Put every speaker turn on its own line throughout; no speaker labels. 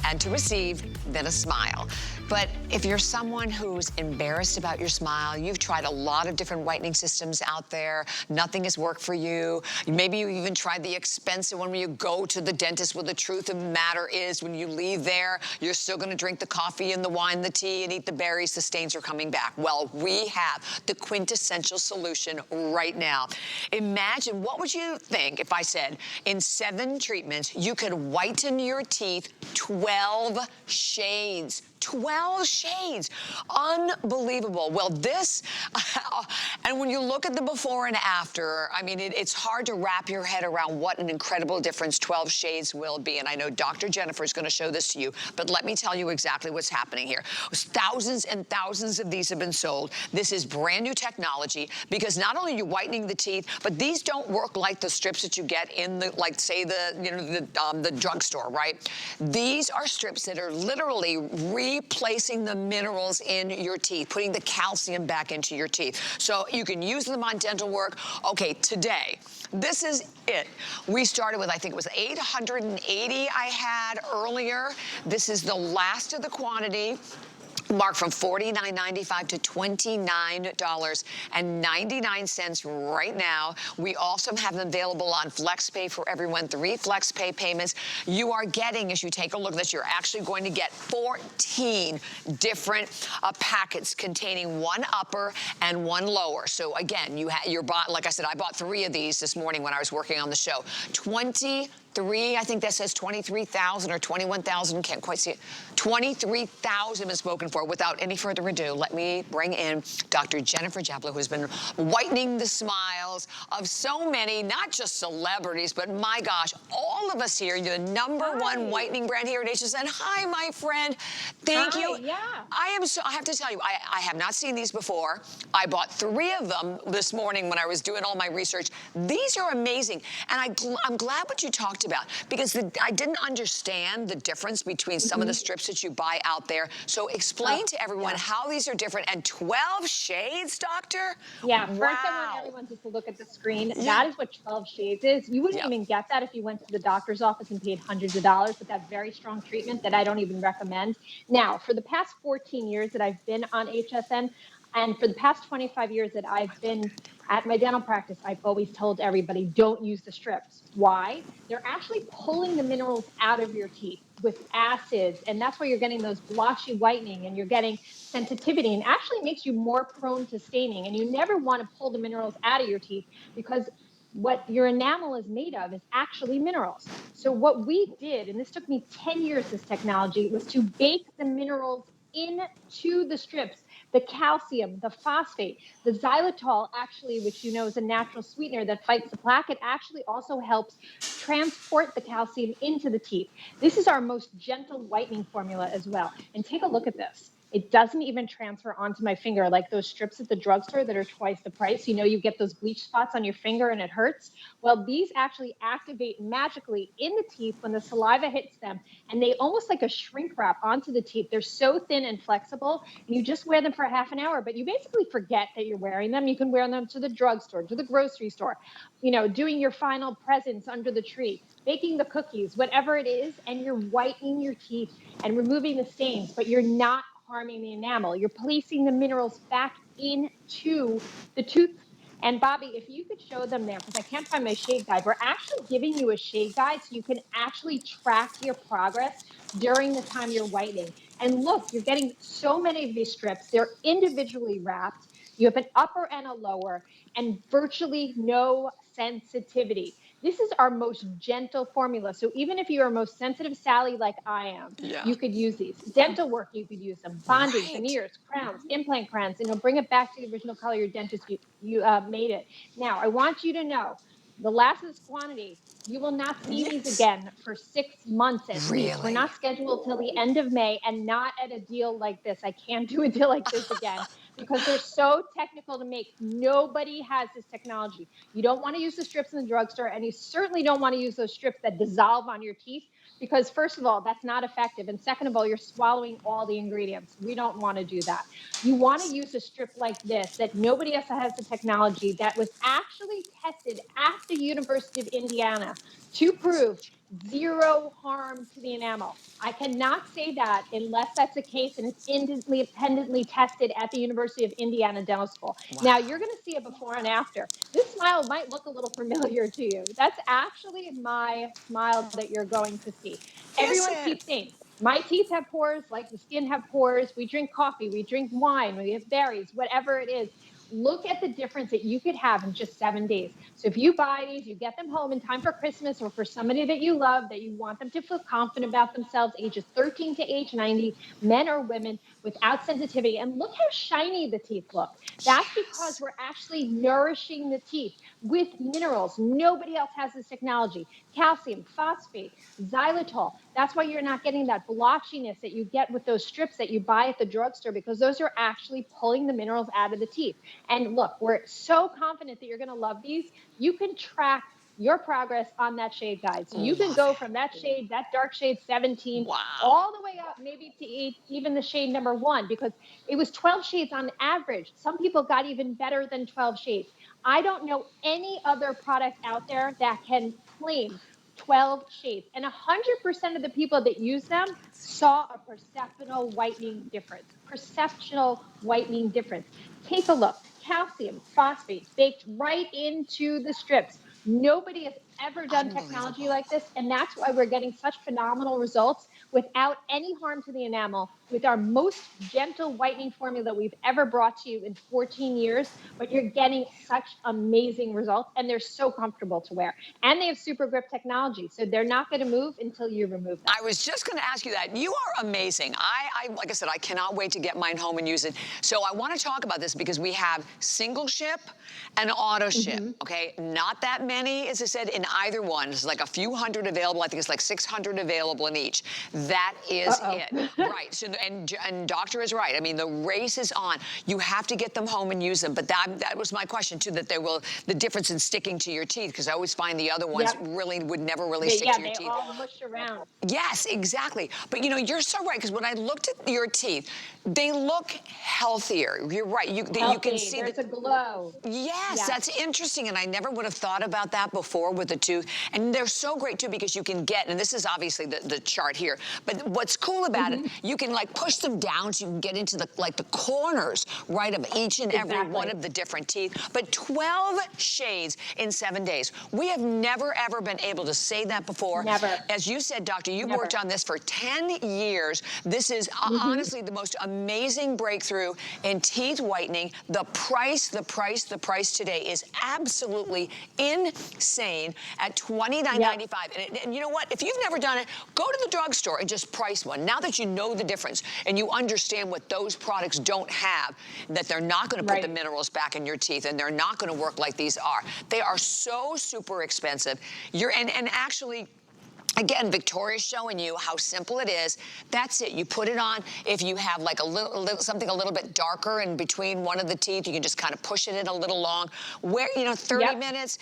and to receive than a smile. But if you're someone who's embarrassed about your smile, you've tried a lot of different whitening systems out there, nothing has worked for you. Maybe you even tried the expensive one where you go to the dentist. Well, the truth of the matter is when you leave there, you're still gonna drink the coffee and the wine, the tea, and eat the berries, the stains are coming back. Well, we have the quintessential solution right now. Imagine, what would you think if I said in 7 treatments, you could whiten your teeth 12 shades. 12 shades. Unbelievable. Well, this, and when you look at the before and after, I mean, it's hard to wrap your head around what an incredible difference 12 shades will be. And I know Dr. Jennifer is going to show this to you, but let me tell you exactly what's happening here. Thousands and thousands of these have been sold. This is brand new technology because not only are you whitening the teeth, but these don't work like the strips that you get in the, like say the drugstore, right? These are strips that are literally replacing the minerals in your teeth, putting the calcium back into your teeth. So you can use them on dental work. Okay, today, this is it. We started with, I think it was 880 I had earlier. This is the last of the quantity. Marked from $49.95 to $29.99 right now. We also have them available on FlexPay for everyone, 3 FlexPay payments. You are getting, as you take a look at this, you're actually going to get 14 different packets containing 1 upper and 1 lower. So again, you're bought, like I said, I bought 3 of these this morning when I was working on the show. 23, I think that says 23,000 or 21,000, can't quite see it. 23,000 been spoken for. Without any further ado, let me bring in Dr. Jennifer Japlow, who's been whitening the smiles of so many, not just celebrities, but my gosh, all of us here. You're the #1 whitening brand here at HSN. Hi, my friend. Thank you.
Yeah.
I have to tell you, I have not seen these before. I bought 3 of them this morning when I was doing all my research. These are amazing. And I'm glad what you talked about because I didn't understand the difference between some of the strips that you buy out there. So explain to everyone how these are different. And 12 shades, doctor?
Yeah,
Wow.
first I want everyone just to look at the screen. That is what 12 shades is. You wouldn't even get that if you went to the doctor's office and paid hundreds of dollars with that very strong treatment that I don't even recommend. Now, for the past 14 years that I've been on HSN, and for the past 25 years that I've been at my dental practice, I've always told everybody, don't use the strips. Why? They're actually pulling the minerals out of your teeth with acids, and that's why you're getting those blotchy whitening and you're getting sensitivity, and actually makes you more prone to staining. And you never want to pull the minerals out of your teeth because what your enamel is made of is actually minerals. So what we did, and this took me 10 years, this technology, was to bake the minerals into the strips, the calcium, the phosphate, the xylitol, actually, which you know is a natural sweetener that fights the plaque. It actually also helps transport the calcium into the teeth. This is our most gentle whitening formula as well. And take a look at this. It doesn't even transfer onto my finger like those strips at the drugstore that are twice the price. You know, you get those bleach spots on your finger and it hurts. Well, these actually activate magically in the teeth when the saliva hits them, and they almost like a shrink wrap onto the teeth. They're so thin and flexible, and you just wear them for half an hour, but you basically forget that you're wearing them. You can wear them to the drugstore, to the grocery store, you know, doing your final presents under the tree, baking the cookies, whatever it is, and you're whitening your teeth and removing the stains, but you're not harming the enamel. You're placing the minerals back into the tooth. And Bobby, if you could show them there, because I can't find my shade guide, we're actually giving you a shade guide so you can actually track your progress during the time you're whitening. And look, you're getting so many of these strips. They're individually wrapped. You have an upper and a lower, and virtually no sensitivity. This is our most gentle formula. So even if you are most sensitive Sally like I am, you could use these. Dental work, you could use them. Bonding, veneers, crowns, implant crowns, and it'll bring it back to the original color your dentist made it. Now, I want you to know, the last of this quantity, you will not see these again for 6 months at least. We're not scheduled till the end of May, and not at a deal like this. I can't do a deal like this again because they're so technical to make. Nobody has this technology. You don't want to use the strips in the drugstore, and you certainly don't want to use those strips that dissolve on your teeth because, first of all, that's not effective. And second of all, you're swallowing all the ingredients. We don't want to do that. You want to use a strip like this that nobody else has the technology, that was actually tested at the University of Indiana to prove zero harm to the enamel. I cannot say that unless that's the case and it's independently tested at the University of Indiana Dental School. Now, you're
Wow.
going to see a before and after. This smile might look a little familiar to you. That's actually my smile that you're going to see.
Is
Everyone's
it?
teeth stink. My teeth have pores, like the skin have pores. We drink coffee, we drink wine, we have berries, whatever it is. Look at the difference that you could have in just 7 days. So if you buy these, you get them home in time for Christmas or for somebody that you love, that you want them to feel confident about themselves, ages 13 to age 90, men or women, without sensitivity. And look how shiny the teeth look. That's because
Yes.
we're actually nourishing the teeth with minerals. Nobody else has this technology. Calcium, phosphate, xylitol. That's why you're not getting that blotchiness that you get with those strips that you buy at the drugstore, because those are actually pulling the minerals out of the teeth. And look, we're so confident that you're going to love these. You can track your progress on that shade guide. So you can
Love
go
it.
from that shade, that dark shade 17,
Wow.
all the way up maybe to even the shade number 1, because it was 12 shades on average. Some people got even better than 12 shades. I don't know any other product out there that can claim 12 shades. And 100% of the people that use them saw a perceptual whitening difference. Perceptual whitening difference. Take a look. Calcium, phosphate, baked right into the strips. Nobody has ever done technology
Unbelievable.
like this. And that's why we're getting such phenomenal results without any harm to the enamel, with our most gentle whitening formula we've ever brought to you in 14 years. But you're getting such amazing results, and they're so comfortable to wear. And they have super grip technology, so they're not going to move until you remove them.
I was just going to ask you that. You are amazing. Like I said, I cannot wait to get mine home and use it. So I want to talk about this because we have single ship and auto ship.
Mm-hmm.
Okay, not that many, as I said, in either one. It's like a few hundred available. I think it's like 600 available in each. That is it.
Uh-oh.
Right. So and doctor is right. I mean, the race is on. You have to get them home and use them. But that was my question too. That the difference in sticking to your teeth, because I always find the other ones
Yep.
really would never really
They,
stick
yeah,
to your
they
teeth.
all mush around.
Yes, exactly. But you know, you're so right, because when I looked at your teeth, they look healthier. You're right. You can
Healthy.
see that.
There's a glow.
Yes,
Yes.
that's interesting, and I never would have thought about that before with the tooth. And they're so great too, because you can get, and this is obviously the chart here, but what's cool about it,
Mm-hmm.
you can like push them down so you can get into the corners, right, of each and every one
Exactly.
of the different teeth. But 12 shades in 7 days. We have never ever been able to say that before.
Never.
As you said, doctor, you've worked
Never.
on this for 10 years. This is
Mm-hmm.
honestly the most amazing breakthrough in teeth whitening. The price today is absolutely insane at
Yep.
$29.95. And you know what? If you've never done it, go to the drugstore and just price one. Now that you know the difference and you understand what those products don't have, that they're not going to put the
Right.
minerals back in your teeth and they're not going to work like these are. They are so super expensive. And actually, again, Victoria's showing you how simple it is. That's it. You put it on. If you have like something a little bit darker in between one of the teeth, you can just kind of push it in a little long. Where, 30
Yep.
minutes.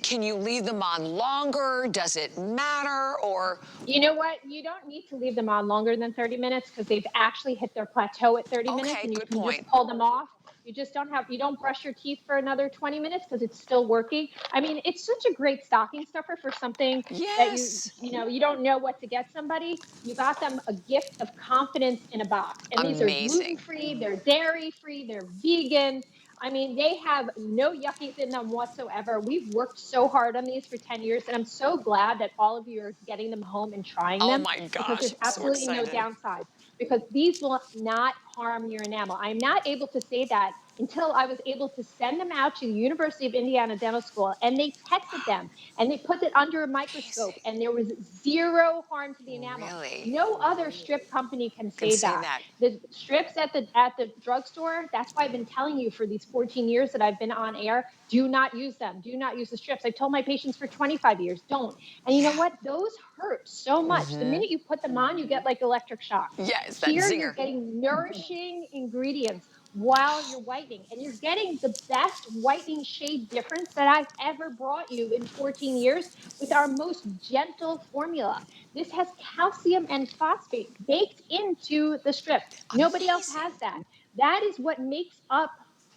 Can you leave them on longer? Does it matter? Or,
You know what? You don't need to leave them on longer than 30 minutes, because they've actually hit their plateau at 30 minutes
okay,
and you
good
can just
point.
pull them off. You don't brush your teeth for another 20 minutes because it's still working. I mean, it's such a great stocking stuffer for something that
Yes.
you don't know what to get somebody. You got them a gift of confidence in a box. And these are gluten
Amazing.
free, they're dairy free, they're vegan. I mean, they have no yuckies in them whatsoever. We've worked so hard on these for 10 years, and I'm so glad that all of you are getting them home and trying
Oh
them,
my
because
gosh,
there's
I'm so
absolutely no
excited.
downsides, because these will not harm your enamel. I'm not able to say that until I was able to send them out to the University of Indiana Dental School, and they tested them and they put it under a microscope,
Amazing.
and there was zero harm to the enamel.
Really?
No other strip company can
Can
say
say
that.
that.
The strips at the drugstore, that's why I've been telling you for these 14 years that I've been on air, do not use them. Do not use the strips. I've told my patients for 25 years, don't. And you know
Yeah.
what? Those hurt so much. The minute you put them on, you get like electric shock.
Yes, that
Here, you're
zinger.
getting nourishing ingredients while you're whitening, and you're getting the best whitening shade difference that I've ever brought you in 14 years with our most gentle formula. This has calcium and phosphate baked into the strip. Nobody else has
Amazing.
that. That is what makes up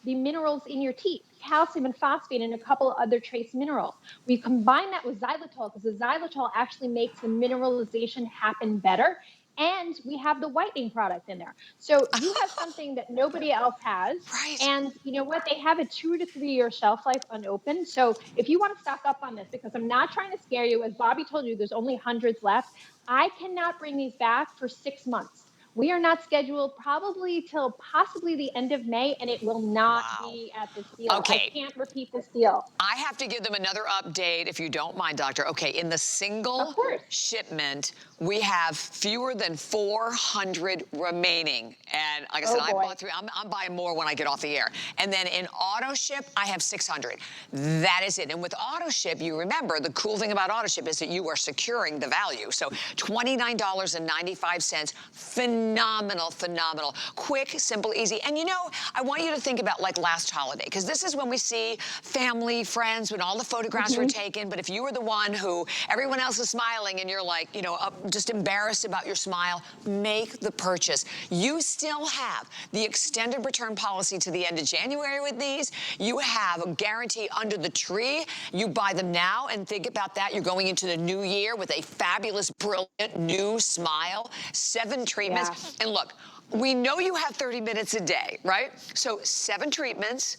the minerals in your teeth, calcium and phosphate, and a couple of other trace minerals. We combine that with xylitol because the xylitol actually makes the mineralization happen better. And we have the whitening product in there. So you have something that nobody else has.
Right.
And you know what? They have a 2 to 3 year shelf life unopened. So if you want to stock up on this, because I'm not trying to scare you, as Bobby told you, there's only hundreds left. I cannot bring these back for 6 months. We are not scheduled probably till possibly the end of May, and it will not
Wow.
be at this deal. I
Okay.
can't repeat this deal.
I have to give them another update, if you don't mind, Doctor. Okay, in the
Of
single
course.
shipment, we have fewer than 400 remaining. And like I said,
Oh
I
boy.
bought 3. I'm buying more when I get off the air. And then in auto ship, I have 600. That is it. And with auto ship, you remember, the cool thing about auto ship is that you are securing the value. So $29.95, phenomenal, phenomenal. Quick, simple, easy. And you know, I want you to think about like last holiday, because this is when we see family, friends, when all the photographs were taken. But if you were the one who everyone else is smiling and you're like, you know, just embarrassed about your smile, make the purchase. You still have the extended return policy to the end of January with these. You have a guarantee under the tree. You buy them now and think about that. You're going into the new year with a fabulous, brilliant new smile. 7 treatments.
Yeah.
And look, we know you have 30 minutes a day, right? So 7 treatments,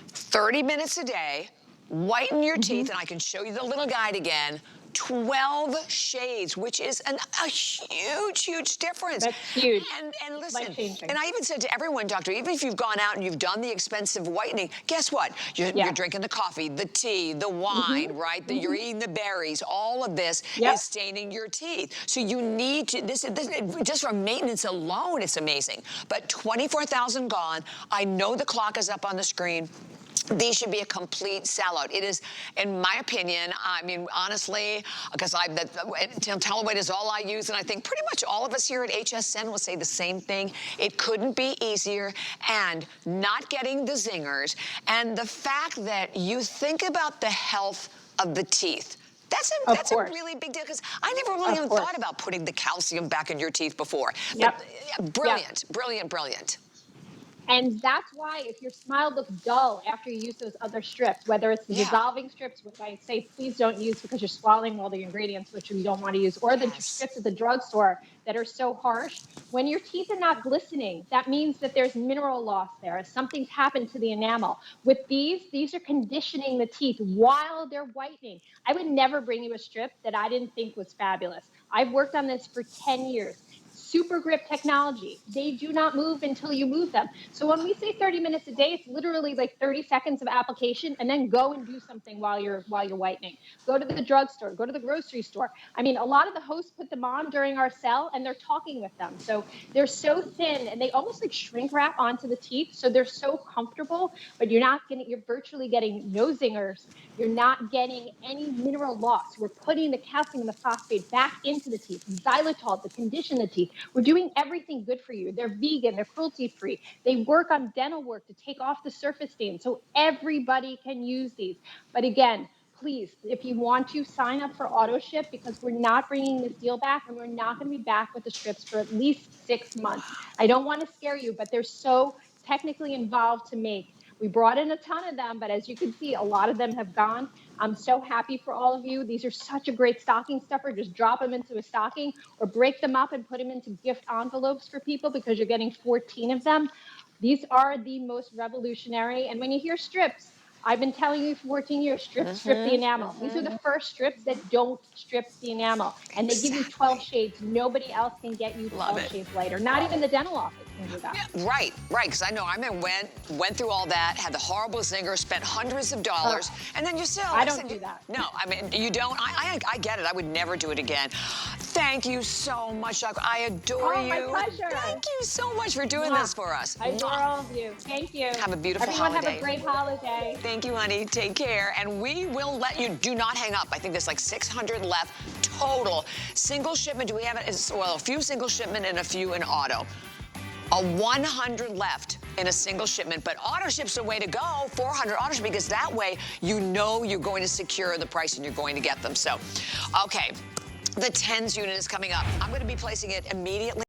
30 minutes a day, whiten your teeth, and I can show you the little guide again. 12 shades, which is a huge, huge difference.
That's huge.
And listen,
Life-changing.
and I even said to everyone, Doctor, even if you've gone out and you've done the expensive whitening, guess what? You're drinking the coffee, the tea, the wine, right? You're eating the berries. All of this is staining your teeth. So you need to, this just for maintenance alone, it's amazing. But 24,000 gone. I know the clock is up on the screen. These should be a complete sellout. It is, in my opinion, I mean, honestly, because Intelliwhite is all I use, and I think pretty much all of us here at HSN will say the same thing. It couldn't be easier, and not getting the zingers, and the fact that you think about the health of the teeth. That's a really big deal, because I never really even thought about putting the calcium back in your teeth before. But, brilliant, brilliant, brilliant.
And that's why if your smile looks dull after you use those other strips, whether it's the dissolving strips, which I say please don't use because you're swallowing all the ingredients, which you don't want to use, or the strips at the drugstore that are so harsh, when your teeth are not glistening, that means that there's mineral loss there. Something's happened to the enamel. With these are conditioning the teeth while they're whitening. I would never bring you a strip that I didn't think was fabulous. I've worked on this for 10 years. Super grip technology. They do not move until you move them. So when we say 30 minutes a day, it's literally like 30 seconds of application, and then go and do something while you're whitening. Go to the drugstore, go to the grocery store. I mean, a lot of the hosts put them on during our sell, and they're talking with them. So they're so thin, and they almost like shrink wrap onto the teeth. So they're so comfortable, but you're virtually getting no zingers. You're not getting any mineral loss. We're putting the calcium and the phosphate back into the teeth, xylitol to condition the teeth. We're doing everything good for you. They're vegan, they're cruelty-free. They work on dental work to take off the surface stain. So everybody can use these. But again, please, if you want to, sign up for auto ship, because we're not bringing this deal back, and we're not going to be back with the strips for at least 6 months. I don't want to scare you, but they're so technically involved to make. We brought in a ton of them, but as you can see, a lot of them have gone. I'm so happy for all of you. These are such a great stocking stuffer. Just drop them into a stocking or break them up and put them into gift envelopes for people, because you're getting 14 of them. These are the most revolutionary. And when you hear strips, I've been telling you for 14 years, strip the enamel. These are the first strips that don't strip the enamel. And they give you 12 shades. Nobody else can get you 12 shades lighter. Not even the dental office can do that.
Yeah, right, because I know I went through all that, had the horrible zinger, spent hundreds of dollars, and then you still...
I don't do that.
No, I mean, you don't. I get it. I would never do it again. Thank you so much, Doc. I adore you.
Oh, my pleasure.
Thank you so much for doing this for us.
I adore all of you. Thank you.
Have a beautiful
holiday. Everyone have a great holiday.
Thank you, honey. Take care. And we will let you, do not hang up. I think there's like 600 left total. Single shipment, do we have it? Well, a few single shipment and a few in auto. A 100 left in a single shipment, but auto ship's the way to go, 400 auto ship, because that way you know you're going to secure the price and you're going to get them. So, okay, the 10s unit is coming up. I'm going to be placing it immediately.